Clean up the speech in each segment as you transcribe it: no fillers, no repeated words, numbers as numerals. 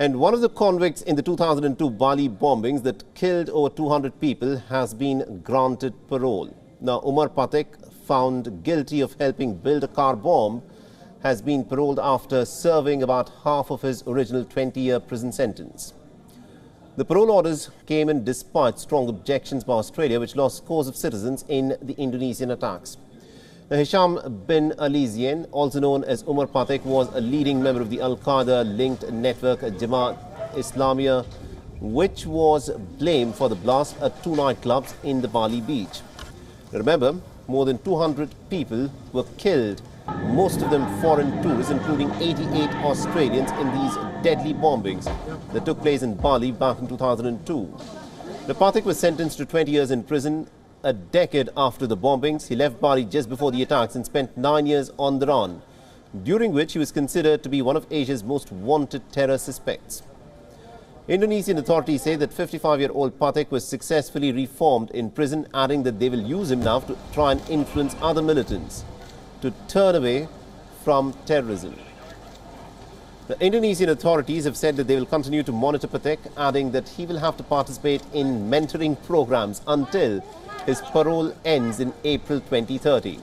And one of the convicts in the 2002 Bali bombings that killed over 200 people has been granted parole. Now, Umar Patek, found guilty of helping build a car bomb, has been paroled after serving about half of his original 20-year prison sentence. The parole orders came in despite strong objections by Australia, which lost scores of citizens in the Indonesian attacks. Now, Hisham bin Ali Zain, also known as Umar Patek, was a leading member of the Al-Qaeda-linked network Jamaat Islamiyah, which was blamed for the blast at 2 nightclubs in the Bali beach. Remember, more than 200 people were killed, most of them foreign tourists, including 88 Australians in these deadly bombings that took place in Bali back in 2002. The Patek was sentenced to 20 years in prison. A decade after the bombings, he left Bali just before the attacks and spent 9 years on the run, during which he was considered to be one of Asia's most wanted terror suspects. Indonesian authorities say that 55-year-old Patek was successfully reformed in prison, adding that they will use him now to try and influence other militants to turn away from terrorism. The Indonesian authorities have said that they will continue to monitor Patek, adding that he will have to participate in mentoring programs until his parole ends in April 2030.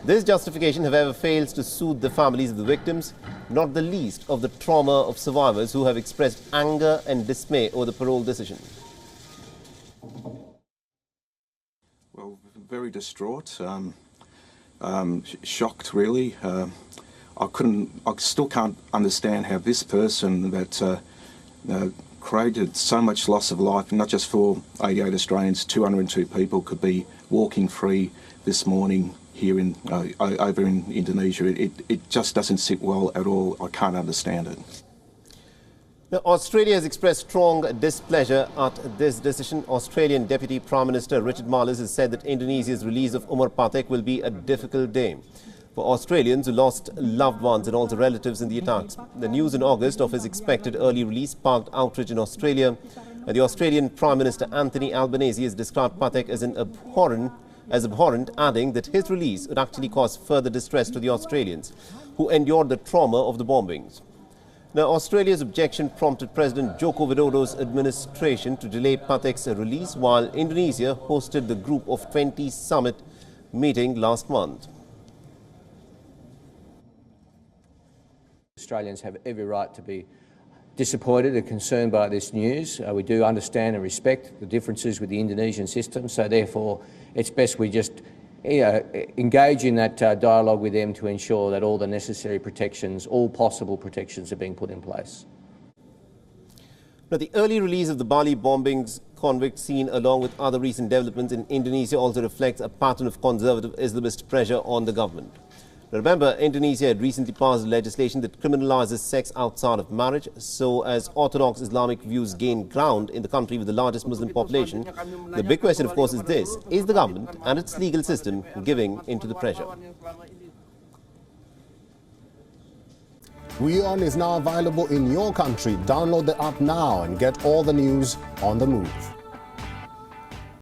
This justification, however, fails to soothe the families of the victims, not the least of the trauma of survivors who have expressed anger and dismay over the parole decision. Well, very distraught, shocked really. I still can't understand how this person that created so much loss of life, not just for 88 Australians, 202 people could be walking free this morning here in over in Indonesia. It just doesn't sit well at all. I can't understand it. Now, Australia has expressed strong displeasure at this decision. Australian Deputy Prime Minister Richard Marles has said that Indonesia's release of Umar Patek will be a difficult day for Australians who lost loved ones and also relatives in the attacks. The news in August of his expected early release sparked outrage in Australia. The Australian Prime Minister Anthony Albanese has described Patek as abhorrent, adding that his release would actually cause further distress to the Australians who endured the trauma of the bombings. Now, Australia's objection prompted President Joko Widodo's administration to delay Patek's release, while Indonesia hosted the Group of 20 summit meeting last month. Australians have every right to be disappointed and concerned by this news. We do understand and respect the differences with the Indonesian system, so therefore it's best we just engage in that dialogue with them to ensure that all the necessary protections, all possible protections, are being put in place. Now, the early release of the Bali bombings convict seen along with other recent developments in Indonesia also reflects a pattern of conservative Islamist pressure on the government. Remember, Indonesia had recently passed legislation that criminalizes sex outside of marriage. So as orthodox Islamic views gain ground in the country with the largest Muslim population, the big question, of course, is this: is the government and its legal system giving into the pressure? WION is now available in your country. Download the app now and get all the news on the move.